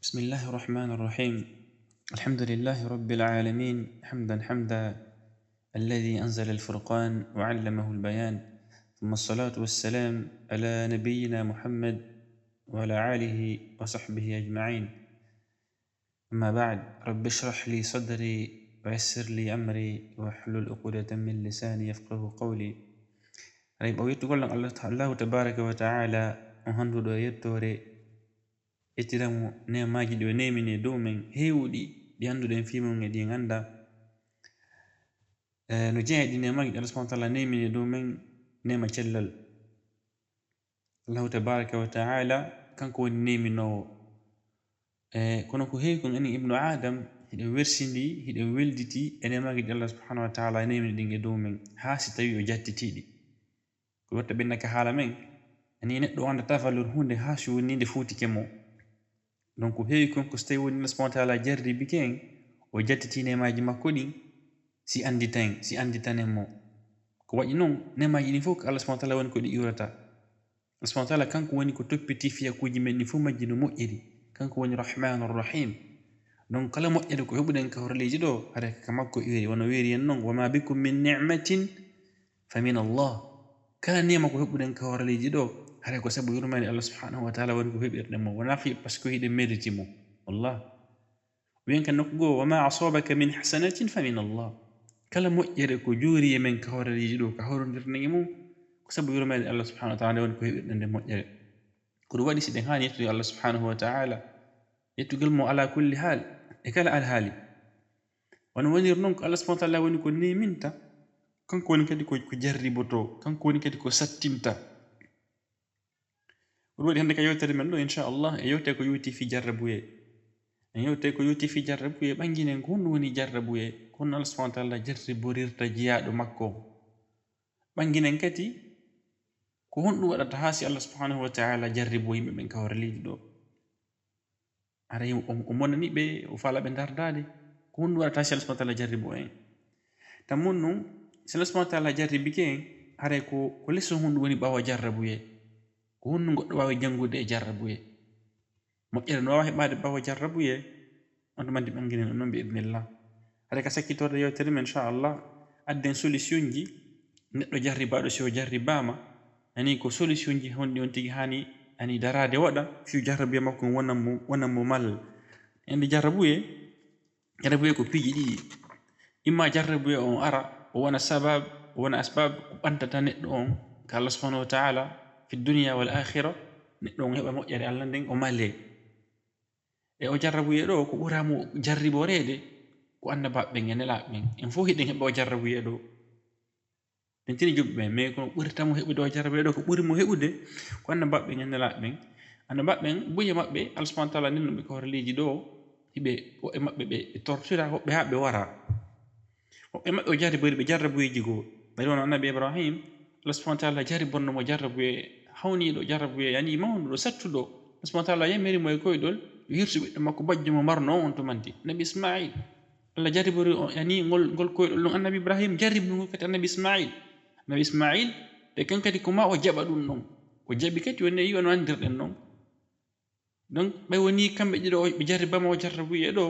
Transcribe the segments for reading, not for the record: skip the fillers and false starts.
بسم الله الرحمن الرحيم. الحمد لله رب العالمين حمدا الذي أنزل الفرقان وعلمه البيان، ثم الصلاة والسلام على نبينا محمد وعلى آله وصحبه أجمعين. أما بعد، رب اشرح لي صدري ويسر لي أمري واحلل عقدة من لساني يفقه قولي. ريب أو يتقول الله تبارك وتعالى وهندو دو يتوري ettiramu nemaji ɗi o nemini e dow men heewɗi ɗi annduɗen fimumen e ɗi ganda no jeeya ɗi nemaji ɗi Allah subhanahu wa ta'ala nemini e dow men nema cellal. Allahu tabaraka wa ta'ala kanko woni neminowo, kono ko heewi kon enen ibnu adam hiɗen wersindi hiɗen welditi e nemaji ɗi Allah subhanahu wa ta'ala nemini ɗin e dow men haa si tawi o jattitiɗi. Ko watta ɓennaka haala men ani neɗɗo o andata falor hunde haa so woni nde fuutike mo. Donc ko heewi kon ko so tawi woni Allah subhanahu wa ta'ala jarribike en o jattiti nemaji makko ɗin si anditanen mo. Ko waɗi noon nemaji ɗin fof ko Allah subhanahu wa ta'ala woni ko ɗi iwrata. Allah subhanahu wa ta'ala kanko woni ko toppiti fiyakuji men ɗi fof majji no moƴƴiri, kanko woni rahmanur rahim. Donc kala moƴƴere ko heɓuɗen ka horleji ɗo hara ka makko iwri, wono wiri en noon wama bikum min ni'matin fa min Allah. Kala nema ko heɓuɗen ka horleji ɗo hare ko sabu yurmani Allah subhanahu wa ta'ala woni ko heɓirɗen mo, wona fi par ce que hiɗen mériti mo. wallah wiyen kan nokku goo wama asabaka min hasanatin fa min Allah. kala moƴƴere ko juuri e men ka horleji ɗo ka horondirɗen e mum ko sabu yurmani Allah subhanahu wa ta'ala woni ko heɓirɗen nde moƴƴere. ko ɗum waɗi siɗen hani yettude Allah subhanahu wa ta'ala yettugal mo ala kulli hal e kala alhaali. wono wonir noon ko Allah subhanahu wa ta'ala woni ko neminta, kanko woni kadi ko jarriboto, kanko woni kadi ko sattinta. ko ɗum waɗi hannde ka yewtere men ɗo inchallah e yewte ko yowti fi jarrabuye. en yewte ko yowti fi jarrabuye ɓanginen ko honɗum woni jarrabuye, ko honno Allah subhanahu wa ta'ala jarriborirta jiyaɗo makko. ɓanginen kadi ko honɗum waɗata haa si Allah subhanahu wa ta'ala jarribo yimɓe ɓen ka horleji ɗo. aray o monani ɓe o fala ɓe dardade, ko honɗum waɗata si Allah subhanahu wa ta'ala jarribo en. tan mon noon si Allah subhanahu wa ta'ala jarribike en haray ko lesso honɗum woni ɓawa jarrabuye, ko honno goɗɗo wawi jangude e jarrabuye. moƴƴere no wawa heɓade ɓawa jarrabuye on ɗumandi ɓanginen on noon bi idnillah. haɗa ka sakkitorde yewtere men inchallah adden solution ji neɗɗo jarribaɗo si o jarribama ani ko solution ji honɗi on tigi hani ani darade waɗa fi jarrabuye makko wonan mo mal. ende jarrabuye ko piiji ɗiɗi. imma jarrabuye on ara o wona sabab o wona asbab ko ɓantata neɗɗo on ka Allah subhanahu wa ta'ala fi dunya wal akhirah, neɗɗo on heɓa moƴƴere Allah nden o male. e o jarrabuye ɗo ko ɓuramo jarriborede ko annabaɓe ɓen e nelaɓe ɓen. en fof hiɗen heɓa o jarrabuye ɗo en tini juɓɓe ɓen, mais kono ɓuritamo heɓude o jarrabuye ɗo ko ɓurimo heɓude ko annabaɓe ɓen e nelaɓe ɓen. annabaɓe ɓen buye maɓɓe Allah subhanahu wa ta'ala nennoɓe ko horleji ɗo hiɓe woɓɓe maɓɓe ɓe tortura woɓɓe ha ɓe wara. woɓɓe maɓɓe o jarribori ɓe jarrabuyeji goo. bari wono annabi Ibrahim Allah subhanahu wa ta'ala jarribonnomo jarrabuye hawniɗo, jarrabuye yani mawnuɗo sattuɗo. Allah subhanahu wa ta'ala yamirimo e koyɗol yo hirsu ɓiɗɗo makko bajjo mo marno on tumanti annabi Ismail. Allah jarribori yani ngol koyɗol ɗum annabi Ibrahim jarribno kadi annabi Ismail de kan kadi ko ma o jaɓa ɗum ɗon ko jaɓi kadi woni yi on andirɗen noon. donc ɓay woni kamɓe ɗiɗo ɓe jarribama o jarrabuye ɗo,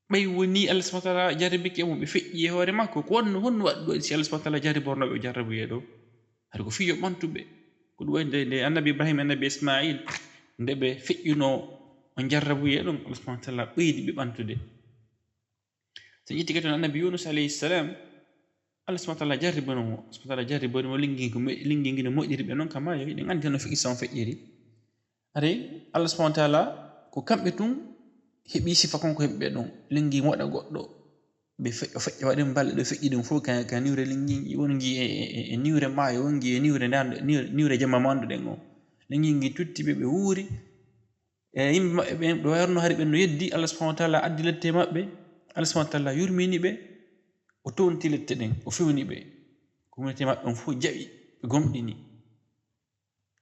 ɓay woni Allah subhanahu wa ta'ala jarribike mo ɓe feƴƴi e hoore makko. ko honno waɗɗo si Allah subhanahu wa ta'ala jarribornoɓe o jarrabuye ɗo hade ko fiyo ɓantuɓe. ko ɗum waɗi nde annabi Ibrahim annabi Ismail nde ɓe feƴƴuno on jarrabuye ɗon Allah subhanahu wa ta'ala ɓeydi ɓe ɓantude. so ƴetti kadi annabi Yunus alayhi salam Allah subhanahu wa ta'ala jarribonomo, subhanahu wa ta'ala jarribonimo lingi no moƴƴiri ɓe noon kama yo hiɗen andi no qissa on feƴƴiri. aray Allah subhanahu wa ta'ala ko kamɓe tun heɓi sifa konko heɓɓe ɗon lingi waɗa goɗɗo ɓe feƴƴa waɗen balɗe ɗo feƴƴi ɗum fof ka niwre lingi wongi e niwre maayo, wongi e niwre jamma mo annduɗen o. lingi ngi tutti ɓe wuuri e yimɓe maɓɓe ɓen ɓe warno hari ɓen no yeddi. Allah subhanahu wa ta'ala addi lette maɓɓe, Allah subhanahu wa ta'ala yurmini ɓe, o townti lette ɗen, o fewni ɓe, communauté maɓɓe on fof jaɓi ɓe gomɗini.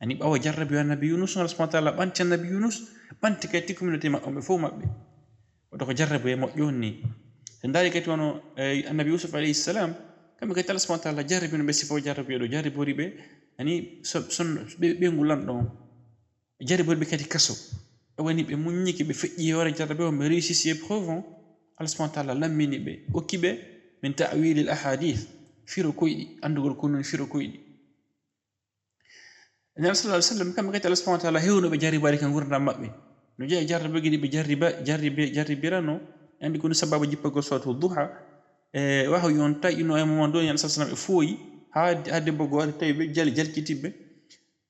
ani ɓawa jarrabi annabi Yunus Allah subhanahu wa ta'ala ɓanti annabi Yunus ɓanti kadi communauté maɓɓe ɓe fof maɓɓe waɗa ko jarrabu e moƴƴo on ni. so ndaari kadi wono annabi Yusuf alayhi salam kamɓe kadi Allah subhanahu wa ta'ala jarribino ɓe sifa o jarrabuye ɗo jarribori ɓe ani ɓe ngulanɗo on, jarribori ɓe kadi kaso. woni ɓe muññiki ɓe feƴƴi hoore jarrabe on ɓe réussisi épreuve on, Allah subhanahu wa ta'ala lammini ɓe hokki ɓe min ta'wil al ahadith firo koyɗi andugol ko non firo koyɗi. Nabi sallallahu alaihi wasallam kamɓe kadi Allah subhanahu wa ta'ala hewno ɓe jarribade ka gurdam maɓɓe no jeeya jarrabeji ɗi ɓe jarribirano andi ko ni sababu jippagol suratul duha wahyu on tayino e moment ɗon yan sallallahu alaihi wasallam ɓe fooyi ha debbo go wari tawi ɓe jalkitiɓe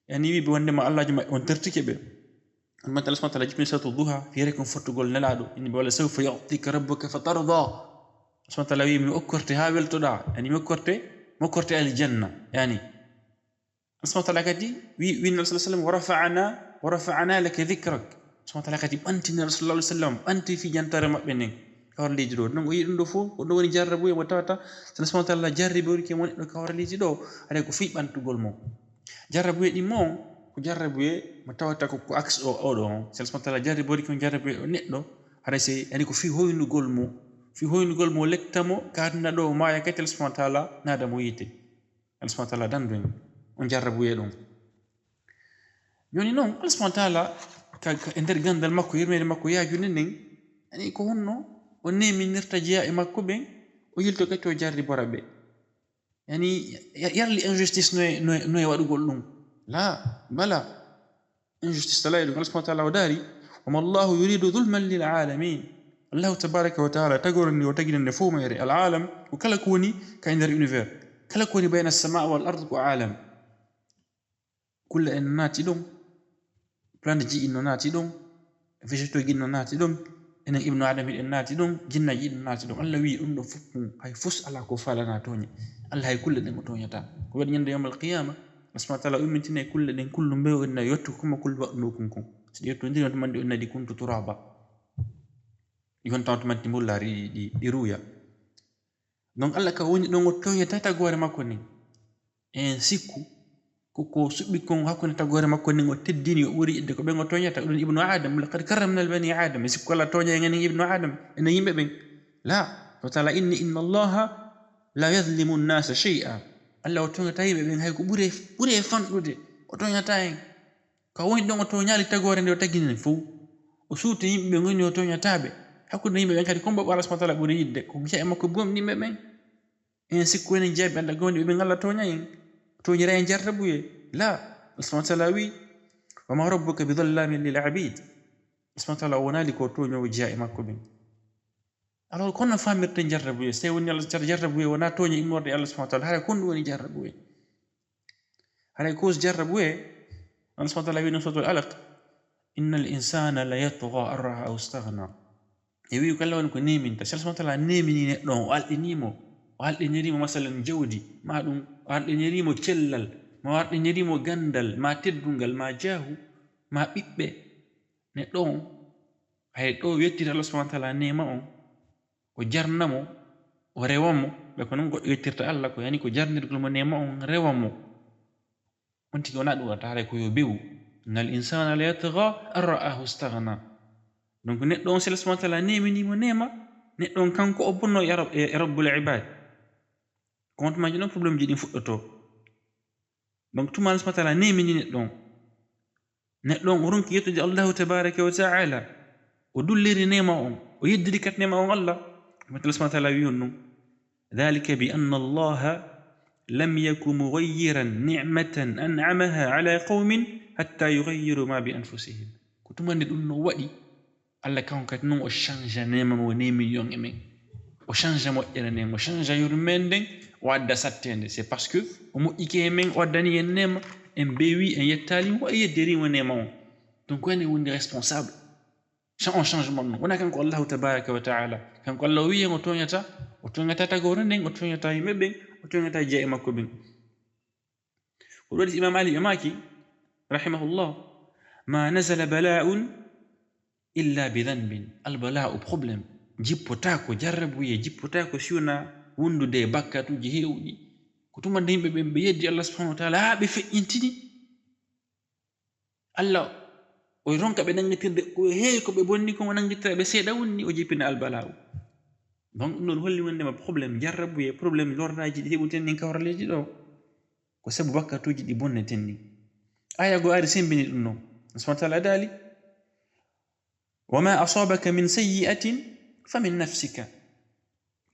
yani wiɓe wondema Allahji maɓɓe on tertike ɓe on manta Allah subhanahu wa ta'ala jippini suratul duha fiyere kon fottugol nelaɗo inde wala sawfa yu'tika rabbuka fatarda subhanahu wa ta'ala wi mi okkorte ha weltoɗa yani mi okkorte aljanna yani subhanahu wa ta'ala kadi wi nabi sallallahu alaihi wasallam wa rafa'na laka dhikrak subhanahu wa ta'ala kadi ɓantini rasulullah sallallahu alaihi wasallam ɓanti fi jantare maɓɓe nden kawraleji ɗo non o yi ɗum ɗo fof ko ɗo woni jarrabu e mo tawata subhanahu wa ta'ala jarribe woni ke woni ɗo kawraleji ɗo haɗa ko fi ɓantugol mo jarrabu e ɗi mo ko jarrabu e mo tawata ko axe o ɗo on subhanahu wa ta'ala jarribe woni ko jarrabu e neɗɗo haɗa se yani ko fi hoynugol mo lettamo kadna ɗo maya kadi subhanahu wa ta'ala nada mo yite subhanahu wa ta'ala dandu en on jarrabu e ɗum joni noon Allah subhanahu wa ta'ala e nder gandal makko yirmede makko yaajuni nden yani ko honno o neminirta jeeya e makko ɓen o yilto kadi o jarribora ɓe yani yarli injustice no e waɗugol ɗum la bala injustice tala e ɗum Allah subhanahu wa ta'ala o daari wama Allahu yuridu dhulman lil alamin Allahu tabaraka wa ta'ala tagorni o taginande fof mayre al alam ko kala ko woni ka e nder univers kala ko woni bayna as-samaa wal ard ko alam kulla en naati ɗum plante ji inno naati ɗum végétaux inno naati ɗum enen ibnu adam hiɗen naati ɗum jinnaji ɗum naati ɗum Allah wi ɗum ɗo fof hay fus ala ko falana toñe Allah hay kulle ɗen o toñata ko waɗi ñande yawmal qiyama Allah subhanahu wa ta'ala ummitina e kulle ɗen kullu mbew en yottu kuma kul waɗno kunkum so yettodiri on tumandi on nadi kuntu turaba yon taw tumanti mullari ɗi ruya donc Allah ka woni ɗon o toñata tagore makko ni en sikku koko suɓɓi kon hakkunde tagore makko nden o teddini o ɓuri idde ko ɓen o toñata ɗum ibnu adam laqad karramna al bani adam e sikku Allah toña en ibnu adam ene yimɓe ɓen la wa ta'ala inna allaha la yadhlimu an-nasa shay'a Allah o toñata yimɓe ɓen hay ko ɓuri e fanɗude o toñata en ka woni ɗon o toñali tagore nde o taginen fof o suuti yimɓe ɓe goni o toñataɓe hakkude yimɓe ɓen kadi kombo Allah subhanahu wa ta'ala ɓuri yidde ko jeeya makko bomɗinɓe ɓen en sikku enen jaabi anda goni ɓe Allah toña en toñira en jarrabuye la subhanahu wa ta'ala wi wama rabbuka bidhallamin lil abid subhanahu wa ta'ala wonali ko toñowo jeeya e makko ɓen alors kono famirte jarrabuye so woni Allah jarrabuye wona toña immorde Allah subhanahu wa ta'ala haɗa kon ɗum woni jarrabuye haɗa cause jarrabuye Allah subhanahu wa ta'ala wi no suratul alaq innal insana la yatgha an ra'ahu istaghna e wi kala woni ko neminta so Allah subhanahu wa ta'ala nemini neɗɗo o alɗinimo o halɗinirimo masalan jawdi ma ɗum o halɗinirimo cellal ma o halɗinirimo gandal ma teddungal ma jaahu ma ɓiɓɓe neɗɗo on hay ɗo yettita Allah subhanahu wa ta'ala nema on o jarnamo o rewamo ɓe ko noon goɗɗo yettirta Allah ko yani ko jarnirgol mo nema on rewamo on tigi wona ɗum wata haray ko yo bewu innal insana la yatgha an ra'ahu istaghna donc neɗɗo on so Allah subhanahu wa ta'ala neminimo nema neɗɗo on kanko o bonno e rabbul ibad compte maji ɗon probléme ji ɗin fuɗɗoto donc tuma Allah subhanahu wa ta'ala nemini neɗɗo on o ronki yettude Allahu tabaraka wa ta'ala o dulliri nema on o yeddiri kat nema on Allah Allah subhanahu wa ta'ala wi on ɗum dhalika bi anna Allaha lam yaku mughayyiran ni'matan an'amaha ala qaumin hatta yughayyiru ma bi anfusihim ko tumande ɗum no waɗi Allah kanko kadi noon o change nema mo nemi yon e men o change moƴƴere nden o change yurmen nden o adda sattende c'est parce que o moƴƴike e men o addani en nema en beewi en yettalimo o yeddirimo nema on donc ene woni responsable on changement non wona kanko Allahu tabaraka wa ta'ala kanko Allah wi en o toñata tagore nden o toñata yimɓe ɓen o toñata jeeya e makko ɓen ko ɗo Imam Ali ɓe maki rahimahullah ma nazala bala'un illa bi dhanbin al bala'u probléme jippotako jarrabuye jippotako siwna wondude e bakkatuji heewɗi ko tumande yimɓe ɓen ɓe yeddi Allah subhanahu wa ta'ala ha ɓe feƴƴintini Allah o ronka ɓe nangitirde ko heewi ko ɓe bonni ko nangittira ɓe seeɗa wonni o jippina albala'u donc ɗum ɗon holli wondema probléme jarrabuye probléme lordaji ɗi heɓuten ɗin kawraleji ɗo ko sabu bakkatuji ɗi bonneten ni aya go ari sembini ɗum noon subhanahu wa ta'ala daali وما أصابك من سيئة فمن نفسك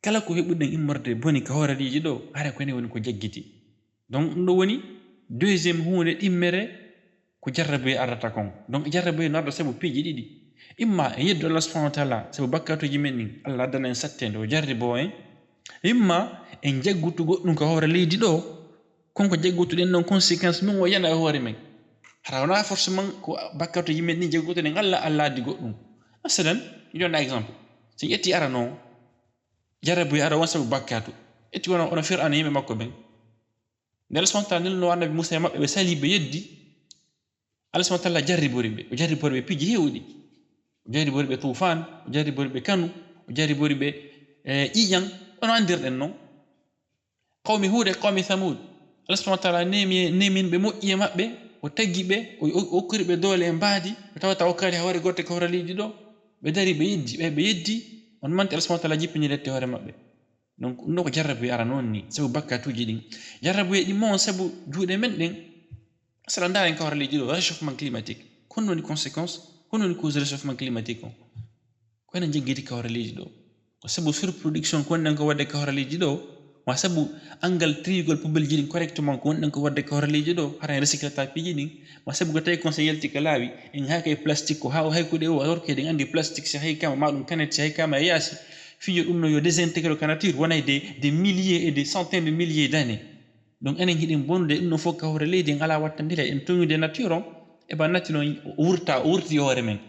kala ko heɓuɗen immorde boni ka hooraliiji ɗo hara ko ene woni ko jaggiti. Donc ɗum ɗo woni deuxiéme hunde ɗimmere ko jarraboye ardata kon. Donc jarraboye no arda sabu piiji ɗiɗi, imma en yeddu Allah subhanahu wa taala sabu bakkatuji men ɗin Allah addana en sattende o jarribo en, imma en jaggutu goɗɗum ka hooraliiji ɗo konko jaggutuɗen ɗon conséquence min o yana e hoore men. hara wona forcément ko bakkatuji men ɗin jaggutuɗen Allah addi goɗɗum. Masalan mi jonna exemple, so en ƴetti arano jarraboye ara won sabu bakkatu ƴetti ono fir'auna yimɓe makko ɓen, nde Allah subhanahu wa taala nelno annabi Musa e maɓɓe ɓe sali ɓe yeddi, Allah subhanahu wa taala jarribori ɓe, o jarribori ɓe piiji heewɗi, o jarribori ɓe tufan, o jarribori ɓe kanu, o jarribori ɓe ƴiƴan ono andirɗen noon. qawmi Hud e qawmi Thamud, Allah subhanahu wa taala nemin ɓe moƴƴi e maɓɓe, o taggi ɓe, o okkiri ɓe doole e mbaadi, o tawata hokkali ha hoore gotte ka horaliiji ɗo, ɓe dari ɓe yeddi on manti Allah subhanahu wa taala jippini lette hoore maɓɓe. Donc ɗum ɗo ko jarraboye ara noon ni sabu bakkatuji ɗin. Jarraboye ɗi mon sabu juuɗe men ɗen, asala ndaren ka horaliiji ɗo réchauffement climatique, kono woni conséquence, kono woni cause réchauffement climatique on ko enen jaggiti ka horaliiji ɗo, ko sabu surproduction ko wonɗen ko wadde ka horaliiji ɗo, wa sabu angal trigol poubelle ji ɗin correctement ko wonɗen ko wadde ka horaliiji ɗo hara en recyclata piiji ɗin, wa sabu ko tawi kon so yalti ka laawi en haakay plastique ko hay kuuɗe o alors que ɗen andi plastique si hay kama maɗum canette si hay kama e yaasi fiyo ɗum no yo désintégrer ka nature wonay des milliers et des centaines de milliers d'années. Donc enen hiɗen bonnude ɗum no fof ka hoore leydi en ala wattandire en toñude nature on e ba nature on o wurti hoore men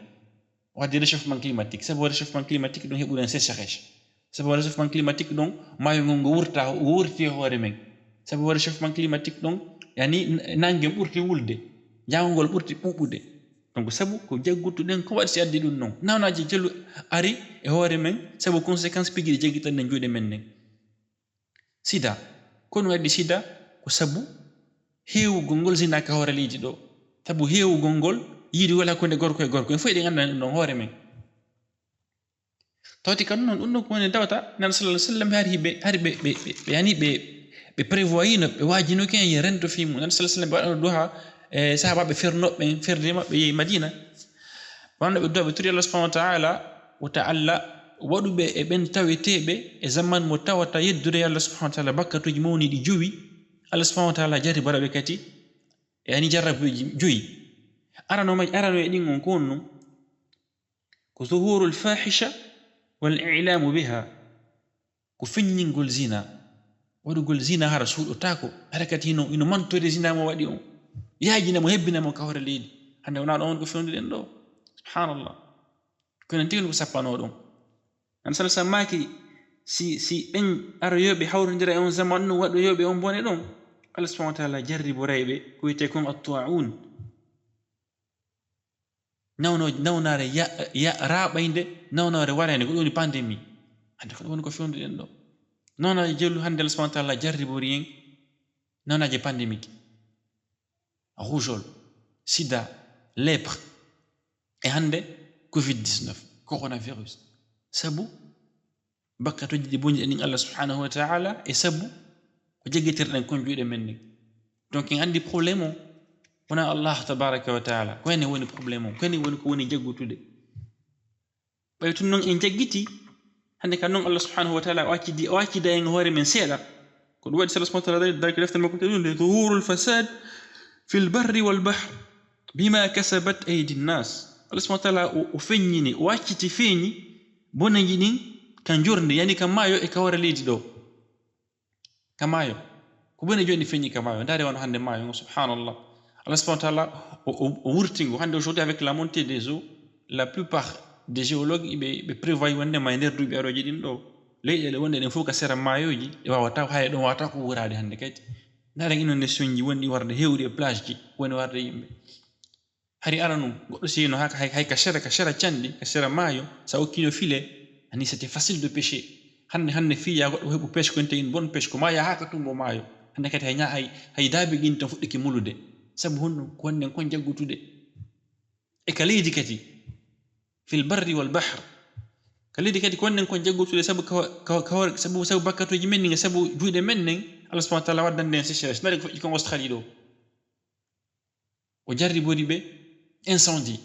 wadde réchauffement climatique. Sabu réchauffement climatique ɗum heɓuɗen sécheresse, sabu réchauffement climatique ɗon maayo ngon ngo wurti hoore men, sabu réchauffement climatique ɗon yani nangen ɓurti wulde, jangol ɓurti ɓuɓɓude. Donc sabu ko jaggutuɗen ko waɗi si addi ɗum noon, nawnaji jellu ari e hoore men sabu conséquence piiji ɗi jaggitanɗen juuɗe men nden. Sida ko ɗum addi sida ko sabu heewugol ngol zina ka hooraliiji ɗo, sabu heewugol ngol yiide wala hakkunde gorko e gorko en fof eɗen anndana ɗum ɗon hoore men. tawti kadi noon ɗum ɗo ko woni dawata nan sallallahu alaihi wasallam hari ɓe yani ɓe prévoyino ɓe waajinoki en ye rento fi mum. Nan sallallahu alaihi wasallam ɓe waɗano duha e sahabaɓe fernoɓe ferde maɓɓe yehi Madina, wanno ɓe duha ɓe turi Allah subhanahu wa ta'ala waɗuɓe e ɓen taweteɓe e zaman mo tawata yeddude Allah subhanahu wa ta'ala bakkatuji mawniɗi jowi. Allah subhanahu wa ta'ala jarri baraɓe kadi yani jarrabuji joyi. arano e ɗin on ko wonnum ko zuhurul fahisha wal i'lamu biha, ko feññingol zina, waɗugol zina hara suuɗotako, hara kadi ino mantode zina mo waɗi on, yaajina mo hebbina mo ka hoore leydi. hande wona ɗon woni ko fewnuɗen ɗo, subhanallah, kono tigi ko sappano ɗon. an sala sa maaki si ɓen aroyoɓe hawrodira e on zaman ɗum waɗoyoɓe on bone ɗon, Allah subhanahu wa ta'ala jarribo rayɓe ko wiyete kon at-ta'un, nawnare raɓayde, nawnare warayde, ko ɗum woni pandémie. hande ko ɗum woni ko fewnuɗen ɗo. nawnaji jellu hande Allah subhanahu wa ta'ala jarribori en nawnaji pandémique, rougeole, sida, lèpre e hande covid-19 coronavirus, sabu bakkatuji ɗi bonji ɗin Allah subhanahu wa ta'ala e sabu ko jaggitirɗen kon juuɗe men ni. Donc en andi probléme o wona Allah tabaraka wa ta'ala, ko ene woni probléme o, ko ene woni ko woni jaggutude. ɓay tun noon en jaggiti hande ka noon Allah subhanahu wa ta'ala o accida en hoore men seeɗa ko ɗum waɗi Allah subhanahu wa ta'ala dari ko deftere makko teɗunde zuhurul fasad fil barri wal bahr bima kasabat aydi nnas. Allah subhanahu wa ta'ala o feññini, o acciti feeñi bonaji ɗin kan jurde, yani ka maayo e ka hoore leydi ɗo, ka maayo ko bone joni feññi ka maayo. ndare wano hande maayo ngo, subhanallah. Allah subhanahu wa ta'ala o wurtingo hande aujourd'hui avec la montée des eaux, la plupart des géologues ɓe prévoit wondema e nder duuɓi aroji ɗin ɗo leyɗele wonde ɗen fof ka sera maayoji ɗe wawata hay ɗon wawata ko wurade hande kadi. ndaren inondation ji wonɗi warde hewɗi e plage ji woni warde yimɓe. hari ara num goɗɗo sino hay ka sera canɗi ka sera maayo sa okkino filet ani c'était facile de pêcher. hande fiya goɗɗo heɓu pêche ko une bonne pêche ko maya haka tumbo maayo. hande kadi hay daabi gin tan fuɗɗiki mulude, sabu honɗum ko wonnen kon jaggutude e ka leydi kadi fil barri wal bahr, ka leydi kadi ko wonnen kon jaggutude sabu sabu bakkatuji men ni, sabu juuɗe men nen Allah subhanahu wa ta'ala waddande en sécheresse. ndari ko feƴƴi kon Australie ɗo, o jarribori ɓe incendie,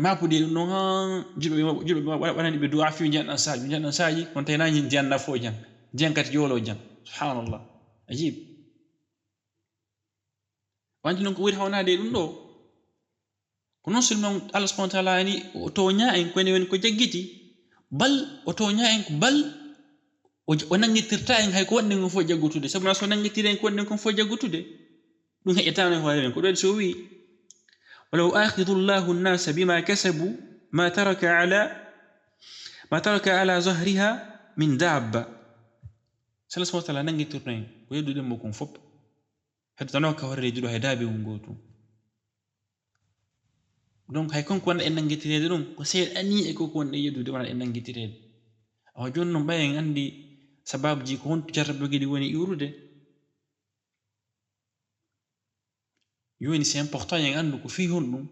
ma pudi no julbe wanani be du'a fi janna saaji on taynaji janna fo jan jenkati yolo jan subhanallah ajib wanti non ko wuri hawnade dum do ko non seulement Allah subhanahu wa ta'ala ni o tonya en ko ne won ko jaggiti bal o tonya en ko bal o nangitirta en hay ko wonde ko fo jaggutude sabu na so nangitire en ko wonde ko fo jaggutude dum heƴetano en hoore men ko do so wi ولو آخذ الله الناس بما كسبوا ما ترك على ظهرها من دابة سلا سبحانه وتعالى نانغي تورني ويدو دم كون فوب حتى نوكا وري جدو هدابي ونغوتو دونك هاي كون كون ان نانغي تريد دون كو سير اني اكو كون يدو دي وانا ان نانغي تريد او جون نو باين عندي سبب جي كون تجرب دي وني يورودي yoni c'est important yang andu ko fi hondu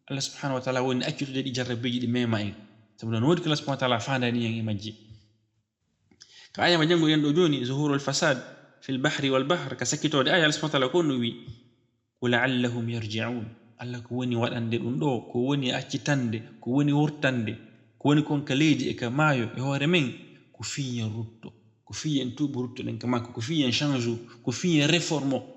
Allah subhanahu wa ta'ala woni accude di jarrabeji di mema en sabu non wodi ko Allah subhanahu wa ta'ala fandani yang majji ka aya ma jango yendo joni zuhurul fasad fil bahri wal bahr ka sakito de aya Allah subhanahu wa ta'ala ko no wi la'allahum yarji'un Allah ko woni wadande dum do ko woni accitande ko woni wurtande ko woni kon ka leedi e ka mayo e hore men ko fi en rutto ko fi en tubu rutto den ka makko ko fi en change ko fi en réformo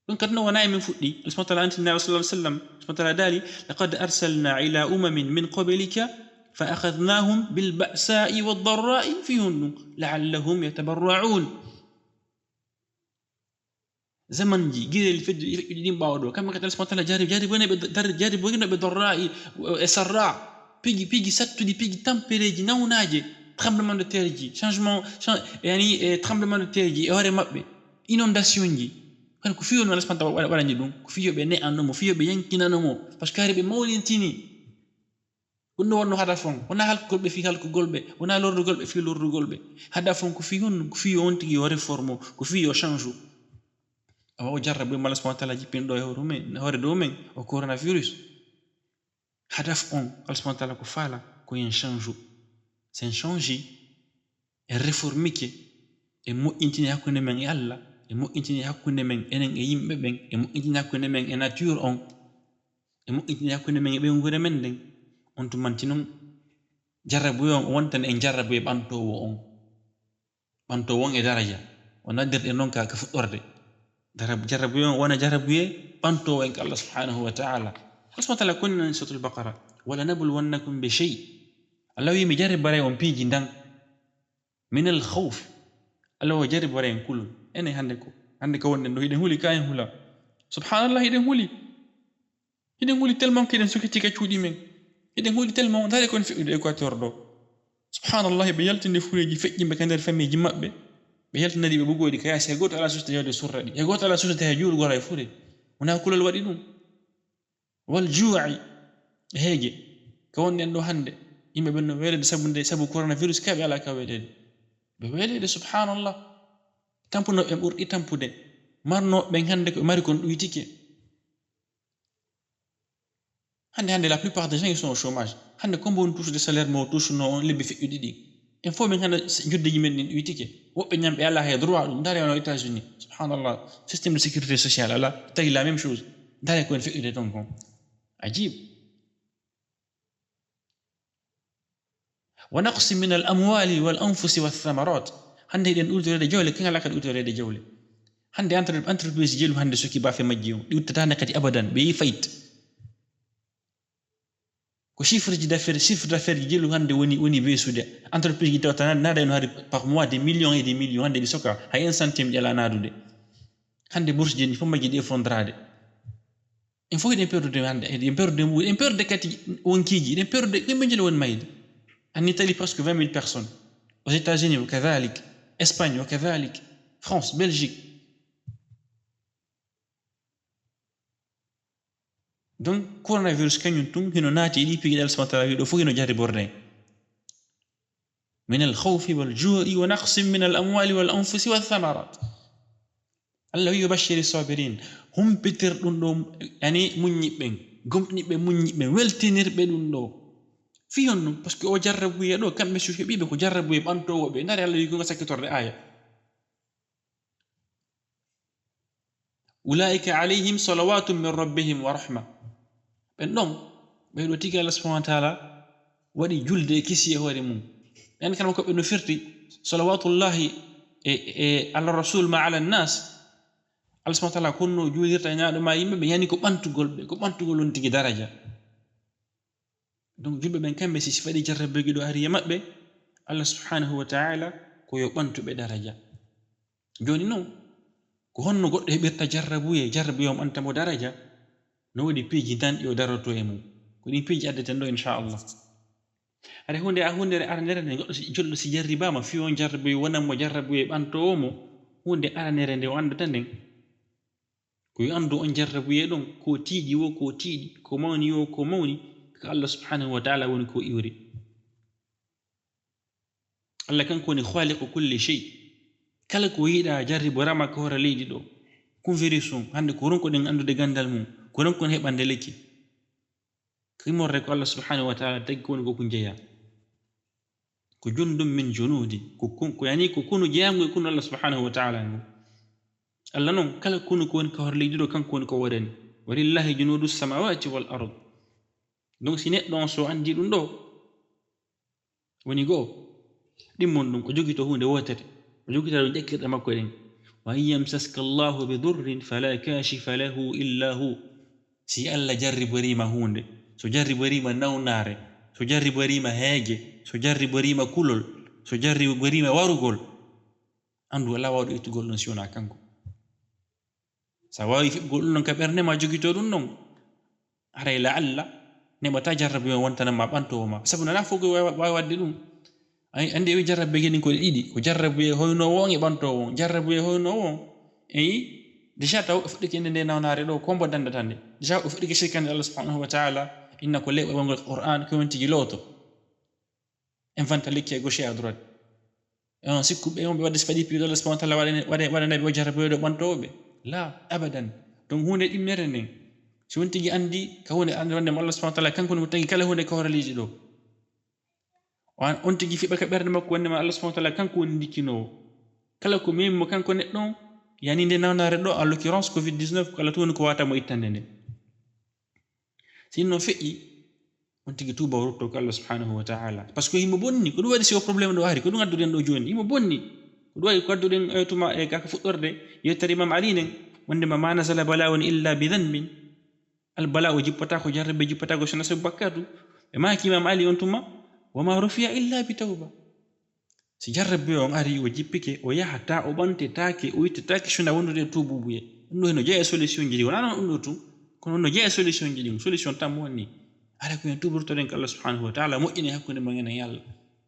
دونك كدنا وناي من فدي اسمه تعالى انت النبي صلى الله عليه وسلم اسمه تعالى دالي لقد ارسلنا الى من قبلك فاخذناهم بالبأساء والضراء فيهن لعلهم يتبرعون زمن جي غير الفد يدين باودو كما قال اسمه تعالى جارب بوني بالضراء سراء بيجي ساتو دي بيجي تمبريجي ناوناجي tremblement de terre جي changement يعني tremblement de terre جي هوري مابي inondation جي kan ko fiyo no respanta wala ni dum ko fiyo be ne anno mo fiyo be yankina no mo parce que harbe mawlintini kunno wonno hada fon wona hal golbe fi hal ko golbe wona lordo golbe fi lordo golbe hada fon ko fiyo on tigi o reformo ko fiyo change awa o jarrabe mala subhanahu wa ta'ala jipin do hore do men o coronavirus hada fon al subhanahu wa ta'ala ko fala ko yen change sen change e reformike e mo intini hakkunde men e Allah e mo intini hakkunde men enen e yimbe ben e mo intini hakkunde men e nature on e mo intini hakkunde men e be ngure men den on to manti non jarrabu on wontan en jarrabu e bantowo on e daraja on adder non ka fuddorde jarrabu on wona jarrabu e bantowo en Allah subhanahu wa ta'ala subhanahu wa ta'ala kunna in suratul baqara wala nabluwannakum bi shay Allah wi mi jarrabare on piji dan min al khawf Allah wa jarrabare en kullu ene hande ko wonde no hiden huli kayen hula subhanallah hiden huli tellement kiden sokiti ka cuudi men hiden huli tellement dare kon fi Equateur do subhanallah be yaltinde fureji fejji be kander famiji mabbe be yaltinadi be bugodi kaya se goto ala susta yode surradi e goto ala susta ha juru gora e fure wona kulal wadi dum wal ju'i heege ko wonde do hande yimbe benno welede sabu coronavirus kabe ala ka welede be welede subhanallah tampuno be burdi tampude marno be hande ko mari kon duitike hande la plupart des gens ils sont au chômage hande comme on touche des salaires mo touche no lebbi fi didi en fo men hande jodde yimen ni duitike wobbe nyambe ala hay droit dum dare no États-Unis subhanallah système de sécurité sociale ala tay la même chose dare ko en fi didi donc ajib ونقص من الاموال والانفس والثمرات hande den ultore jawle kala kan ultore de jawle hande entreprise jelu hande soki ba fe majjiyo di uttata nakati abadan be yi fayit ko chiffre d'affaires jelu hande woni besude entreprise ji tawta nada no hari par mois des millions et des millions hande di soka hay 1 centime jala nadude hande bourse jeni fo majji de fondrade il faut de perdre de hande en perdre kati wonkiji en perdre be jelu won mayde en Italie presque 20 000 personnes aux États-Unis وكذلك Espagne وكذلك France Belgique donc coronavirus kanyun tum hino nati di pigi dal smata do fu hino jari borde من الخوف والجوع ونقص من الأموال والأنفس والثمرات الله يبشر الصابرين هم بتر دون يعني منيبن gomnibe munyibe weltinirbe dum do fiyon parce que o jarrabu ya do kambe suke bibe ko jarrabu e bantowo be ndare Allah yigo sakitorde aya ulaika alayhim salawatun min rabbihim wa rahma ben dom ɓeyɗo tigi Allah subhanahu wa ta'ala waɗi julde kisi e hoore mum en kala ko ɓe no firti salawatullahi e ala rasul ma ala nas Allah subhanahu wa ta'ala konno julirta ñaaɗo ma yimɓe ɓe yani ko ɓantugol on tigi daraja donc julɓe ɓen kamɓe si faɗi jarrabeji ɗo ari e maɓɓe Allah subhanahu wa ta'ala ko yo ɓantuɓe daraja joni noon ko honno goɗɗo heɓirta jarrabuye o ɓantamo daraja no woodi piiji danɗi o daroto e mum ko ɗin piiji addeten ɗo inchallah ada hunde aranere nde goɗɗo julɗo si jarribama fiyo on jarrabuye wonanmo jarrabuye ɓantowomo hunde aranere nde o andata nden ko yo andu on jarrabuye ɗon ko tiiɗi wo ko tiiɗi ko mawni wo ko mawni ko Allah subhanahu wa ta'ala woni ko iwri Allah kanko woni khaliqu kulli shay kala ko yiɗa jarriborama ko hora leydi ɗo kum virus hande ko ronko ɗen andude gandal mum ko ronko heɓande lekki kimorre ko Allah subhanahu wa ta'ala tagi ko woni ko jeeya ko jundum min junudi ko yani ko kunu jeyango e kunu Allah subhanahu wa ta'ala Allah non kala kunu ko woni ko hora leydi ɗo kanko woni ko waɗani walillahi junudu samawati wal ard donc si neɗɗo on so andi ɗum ɗo woni goo ɗimmon ɗum ko jogi to hunde wotere o jogita ɗum ƴakkirɗe makko ɗen wa in yamsaska Allahu bi durrin fala kashifa lahu illa hu si Allah jarriborima hunde so jarriborima nawnare so jarriborima heege so jarriborima kulol so jarriborima warugol andu wala wawɗo ittugol ɗon si wona kanko sa wawi fiɓgol ɗum ɗon ka ɓernema jogito ɗum ɗon aray la Allah neɓata jarrabe wontanama ɓantowoma sabu nana fof wawi wadde ɗum andi wi jarrabe geni ko ɗiɗi ko jarrabe hoynowo on e ɓantowo on jarrabe hoynowo on eyi déjà taw o fuɗɗike nde nawnare ɗo kombo dandata nde déjà o fuɗɗike shirkande Allah subhanahu wa ta'ala inna ko leɓa ɓangol Qur'an ko won tigi looto en fanta lekki e gauche à droite on sikkuɓe on ɓe wadde so faɗi piiɗo Allah subhanahu wa ta'ala waɗanaɓe o jarrabe ɗo ɓantowoɓe la abadan donc hunde ɗimmere nden si won tigi andi ka hunde andewandema Allah subhanahu wa ta'ala kanko no tagi kala hunde ka hora leydi ɗo on tigi fiɓa ka ɓerde makko wondema Allah subhanahu wa ta'ala kanko woni dikkinowo kala ko memimo kanko neɗɗo yani nde nawnare ɗo en l'occurrence covid-19 kala to woni ko watamo ittande nde sinno feƴƴi on tigi tuuba o rutto ko Allah subhanahu wa ta'ala par ce que yimɓe bonni ko ɗum waɗi si o probléme ɗo ari ko ɗum adduɗen ɗo joni yimɓe bonni ko ɗum waɗi ko adduɗen tuma e kaka fuɗɗorde yettere imam ali nen wondema ma nasala bala'un illa bi dhanbin al bala'u jippata ko jarrabe jippata ko sona sabu bakkatu ɓe maki imam ali on tuma wama rufiya illa bi tawba si jarrabe on ari o jippike o yahata o ɓantetake o yittetake sona wondude tububuye ɗum ɗo heno jeeya solution ji ɗi wona noon ɗum ɗo tum kono no jeeya solution ji ɗi solution tan wonni ala ko en tubortoɗen ko Allah subhanahu wa ta'ala moƴƴini hakkunde ma ngenen yalla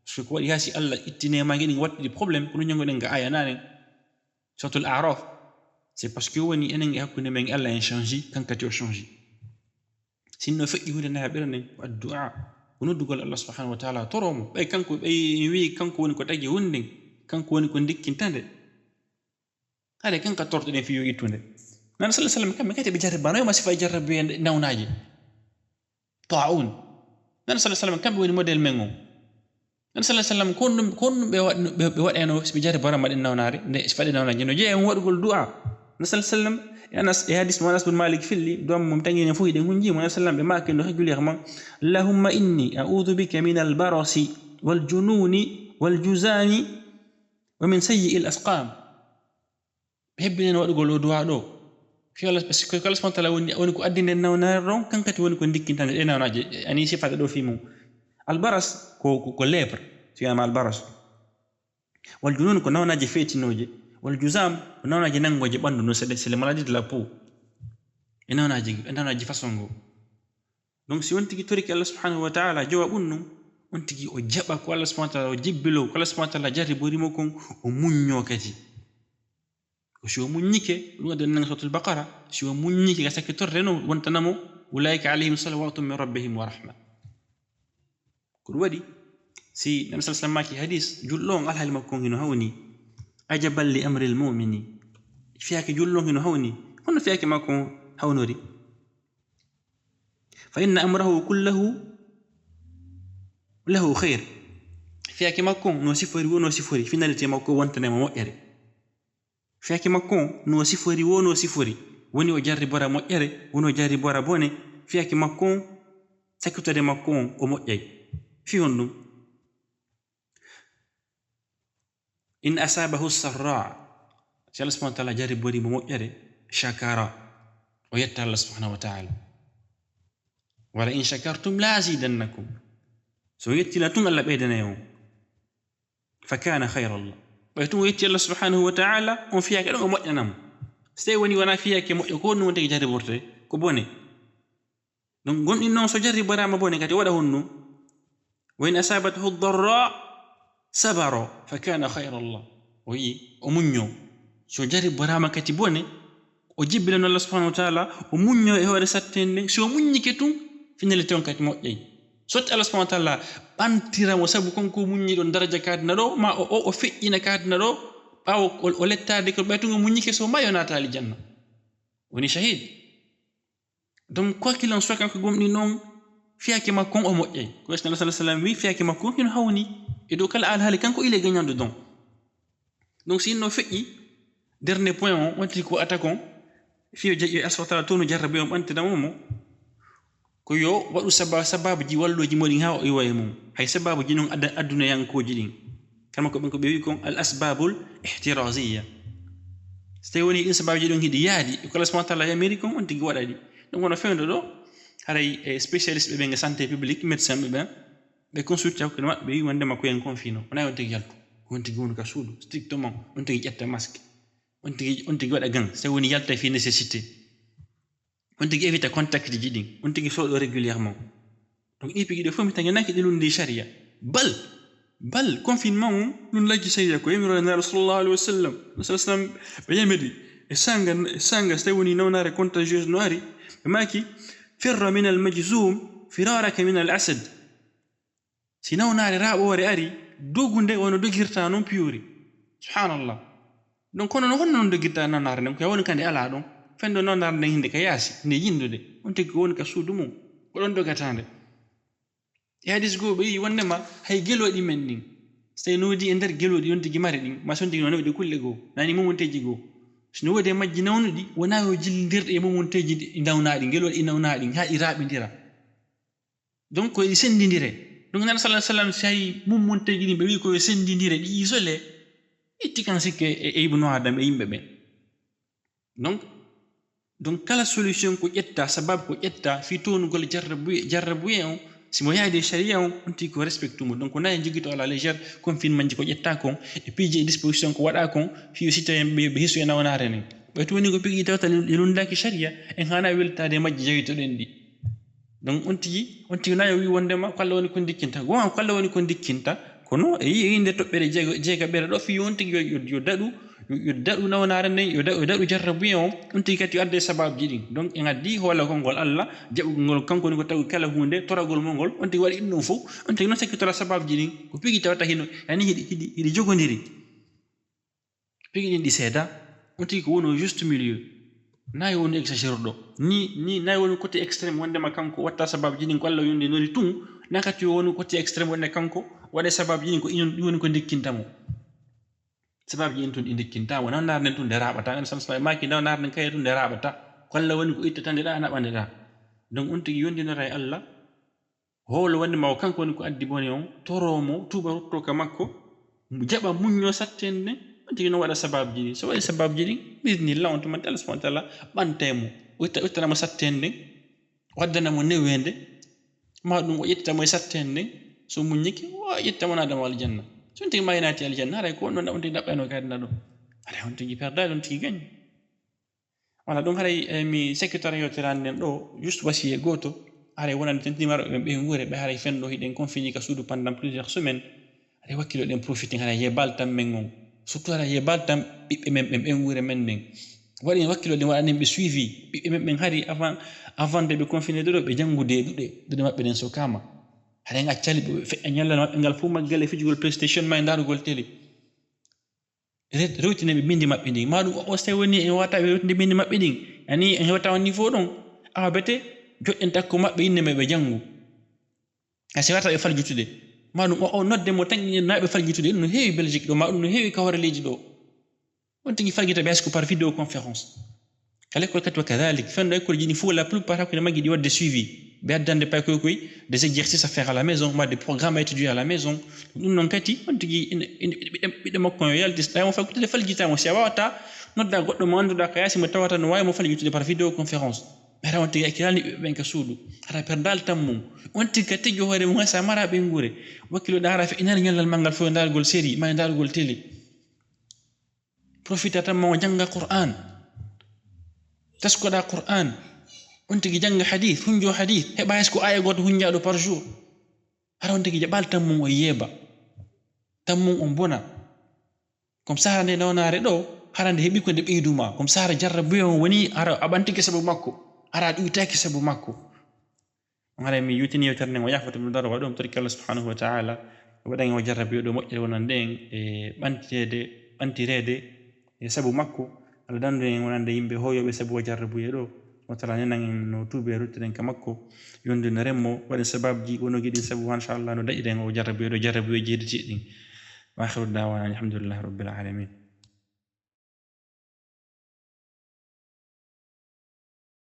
so ko waɗi yaasi Allah ittinema ngeɗin waɗɗiɗi probléme ko ɗum jongoɗen ga aya nanen surtout al-a'raf c'est parce que woni enen e hakkunde men Allah en change kankati o change sinno feƴƴi hunde na ɓernen ko addu'a ko noddugol Allah subhanahu wa ta'ala toromo ɓay kanko ɓay wi kanko woni ko tagi hunde kanko woni ko dikkintande hade kanka tortoɗen fiyo ittude nan sallallahu alaihi wasallam kamɓe kadi ɓe jarribano ma sifa jarrabe nawnaji ta'un nan sallallahu alaihi wasallam kamɓe woni modèle men on nan sallallahu alaihi wasallam kon ɓe waɗeno ɓe jarribara maɗen nawnare nde faɗi nawnaji no jeeya waɗugol du'a nan sallallahu alaihi wasallam e hadis mo Anas bin Malik filli doom mum tangine fu ɗen hunjimo nan sallallahu be makendo hajjuli man allahumma inni a'udhu bika min al-barasi wal jununi wal juzani wa min sayyi al-asqam hebbinen waɗugol o du'a ɗo fi Allah parce que Allah subhanahu wa ta'ala woni ko addinde nawnare ɗon kankati woni ko dikkintande ɗe nawnaje ani sifata ɗo fi mum albaras ko lèvre fiyama albaras wal junun ko nawnaje fetinoje wal juzam ko nawnaje nangoje ɓandu no c'est les maladies de la peau e nawnaje façon go donc si won tigi toriki Allah subhanahu wa ta'ala jowa ɓunnum on tigi o jaɓa ko Allah subhanahu wa ta'ala o jibbilo ko Allah subhanahu wa ta'ala jarri borimo kon o muñño kadi ko si o muññike ɗum waɗi nan suratul baqara si o muññike ga sakkitorde no wontanamo ulaika alayhim salawatu min rabbihim wa rahma ko ɗum waɗi si nabi sallallahu alaihi wasallam maki hadis julɗo on alhaali makko hino hawni ajaban li amri al-mu'mini fiyake julɗo hino hawni hono fiyake makko hawnori fa inna amrahu kullahu lahu khair fiyake makko no sifori wono sifori finalité makko wontanema moƴƴere fiyake makko no sifori wono sifori woni o jarri bora moƴƴere wono jarri bora bone fiyake makko sakkitorde makko on o moƴƴay fi on ɗum in asabahu sarra si Allah subhanahu wa ta'ala jarribori mo moƴƴere shakara o yetta Allah subhanahu wa ta'ala wala in shakartum la azidannakum so yettila tun Allah ɓeydana on fa kana khayra Allah ɓay tun o yetti Allah subhanahu wa ta'ala on fiyake ɗon o moƴƴanamo so tawi woni wona fiyake moƴƴo ko ɗum tagi jarriborte ko bone donc gonɗin noon so jarriborama bone kadi waɗa honno wa in asabathu darra sabaro fa kana khayra Allah o yi o muñño so jarriborama kadi bone o jibbinano Allah subhanahu wa ta'ala o muñño e hoore sattende so o muññike tun finalite on kadi moƴƴay sotti Allah subhanahu wa ta'ala ɓantiramo sabu konko muññiɗon daraja kadina ɗo ma o feƴƴina kadina ɗo ɓawo o lettade ko ɓaytungo muññike so ma yo natali janna woni shahid donc quoi qu'il en soit kanko gomɗi noon fiyake makko o moƴƴay ko Rasul sallallahu alaihi wasallam wi fiyake makko hino hawni e dow kala alhaali kanko il est gagnant dedans donc si no feƴƴi dernier point on wonti ko attaquant fiyo jaƴi Allah ta'ala to no jarrabe on ɓantidamo mo ko yo waɗu sababuji walloji moɗin ha o iwa e mum hay sababuji noon adduna yankoji ɗin kama ko ɓen ko ɓe wi kon al asbabul ihtirasiya so tawi woni ɗin sababuji ɗon hiɗi yaadi ko Allah subhanahu wa ta'ala yamiri kon on tigi waɗaɗi ɗum wono fewndo ɗo haray spécialiste ɓe ɓe santé publique médecin ɓe consulte hakkude maɓɓe ɓe wi wondema ko yen confino wona on tigi yaltu on tigi wonu ka suudu strictement on tigi ƴetta masque on tigi waɗa gan so tawi woni yalta fi nécessité on tigi évita contact ji ɗin on tigi soɗo régulièrement donc ɗi pigi ɗo fof mi tan yanaki ɗi lundi sharia bal confinement on ɗum laggi sharia ko yamirore nare sallallahu alaihi wasallam sallam ɓe yamiri e sanga so tawi woni nawnare contagieuse no ari ɓe maki firra min al majzum firaraka min al asad si nawnare raɓore ari dogunde wono dogirta noon piyori subhanallah donc kono no honno noon dogirta nawnare nden ko woni kande ala ɗon fendo nawnare nden hinde ka yaasi nde yindude on tigi ko woni ka suudu mum ko ɗon dogatande e hadis goo ɓe yi wondema hay geloɗi men ɗin so tawi no wodi e nder geloɗi on tigi mari ɗin ma son tigi no nawɗi kulle goo nani mumunteji goo so no wodi e majji nawnuɗi wona yo jillidirɗe e mumunteji ɗi nawnaɗi geloɗi nawnaɗi ha ɗi raɓidira donc ko ɗi sendidire donc nana sallah sallam si hay mumunteji ɗin ɓe wi koyo sendidire ɗi isolé itti kan sikke e ibnu adam e yimɓe ɓen donc kala solution ko ƴetta sababu ko ƴetta fi tonugol jarrabuye on simo yaade sharia on tigi ko respectumo donc nayi jogito ala légère confinement ji ko ƴetta kon e piiji e disposition ko waɗa kon fiyo citoyen ɓe hiso e nawnare nen ɓayto woni ko pigi tawta lundaki sharia en hana weltade majji jawitoɗen ɗi donc on tigi nayo wi wondema ko Allah woni ko dikkinta gon ko Allah woni ko dikkinta kono e yinde toɓɓere jeegaɓere ɗo fiyo on tigi yo daɗu nawnare nden yo daɗu jarrabuye on tigi kadi yo adde sababuji ɗin donc en addi hoola konngol Allah jaɓugol kanko woni ko tawi kala hunde toragol mo ngol on tigi waɗi ɗum ɗon fof on tigi noon sakkitora sababuji ɗin ko pigi tawata hino yani hiɗi jogodiri pigi ɗin ɗi seeda on tigi ko woni juste milieu nayi woni exagére ɗo ni nayi woni côté extrême wondema kanko watta sababuji ɗin ko Allah yonde nori tun nakati woni côté extrême wonde kanko waɗe sababuji ɗin ko ɗi woni ko dikkintamo sababuji ɗin tun ɗi dikkintamo nawnare nden tun nde raɓata en samsa maki nawnare nden kaye tun nde raɓata ko Allah woni ko ittata ndeɗa naɓandeɗa donc on tigi yondinora e Allah howlo wondema o kanko woni ko addi bone on toromo tuuba rutto ka makko jaɓa muñño sattende nden on tigi noon waɗa sababuji ɗin so waɗi sababuji ɗin bisnillah on tumante Allah subhanahu wa ta'ala ɓantemo ittanamo sattende nden waddanamo newende ma ɗum o ƴettitamo e sattende nden so muññiki o ƴettamo nadamo aljanna so on tigi mayinati aljanna haray ko on ɗon on tigi ɗaɓɓano kadina ɗo haray on tigi perdade on tigi gagne wala ɗum haray mi secrétaire yotirande nden ɗo juste wasiye goto haray wonande tentimaro ɓe wuure ɓe haray fenɗo hiɗen confini ka suudu pendant plusieurs semaines haray wakkilo ɗen profité haray yebal tan men on surtout haray yebal tan ɓiɓɓe men ɓen wuure men nden waɗi wakkilo ɗen waɗanen ɓe suivi ɓiɓɓe men ɓen hari avant de ɓe confiné ɗo ɓe janngude ɗuɗe maɓɓe ɗen so kama haɗa ngaccali ɓe feƴƴa ñallal maɓɓe ngal fof maggal e fijugol playstation ma e darugol télé rewtine ɓe bindi maɓɓe ɗin maɗum o so tawi woni en wata ɓe rewtinde bindi maɓɓe ɗin ani en hewata o niveau ɗon awa bete joɗɗen takko maɓɓe inne maɓe janngu asi wata ɓe faljitude maɗum o nodde mo tan naɓe faljitude ɗum no heewi Belgique ɗo ma ɗum no heewi kawaraleji ɗo on tigi falgita ɓe haysko par vidéo conférence kala école kadi wa kadalik fenɗo école ji ɗi fof la plupart hakkude maggi ɗi wadde suivi beddande pay koy des exercices à faire à la maison, des programmes à étudier à la maison. Ɗum non kadi on tigi ɓiɗɗo makko yo yaltis tawi mo fakkutede falgitamo si a wawata nodda goɗɗo mo annduɗa ko yasi mo tawata no wawi mo falgitude par vidéoconférence. Ara on tigi akkilani ɓiɓɓe ɓen ka suudu ara perdal tan mum on tigi ka tigi hoore mum sa mara ɓengure wakkilo ɗa ara fe inani ñallal mangal fo dargol série ma dargol télé profita tan mo janga Qur'an taskoɗa Qur'an on tigi janga hadith hunjo hadith heɓa esko aya goto hunjaɗo par jour ara on tigi jaɓal tan mum o yeeba tan mum on bona comme ça nde nawnare ɗo harande heɓi ko nde ɓeyduma comme ça ara jarrabuye on woni ara aɓantike sabu makko ara ɗuytaki sabu makko ara mi yutini yewtere nden o yafata mi daro waɗum torki Allah subhanahu wa ta'ala waɗan o jarrabuye ɗo moƴƴere wonan nden e ɓantirede e sabu makko Allah dandu en wonande yimɓe hoyoɓe sabu o jarrabuye ɗo wotala nenan en no tuubi e ruttiɗen ka makko yonde no remmo waɗi sababji wonogi ɗin sabu inchallah no daƴiɗen o jarrabuye ɗo jarrabuye jeeɗiɗi ɗin wa akhiru da'wana alhamdulillahi rabbil alamin.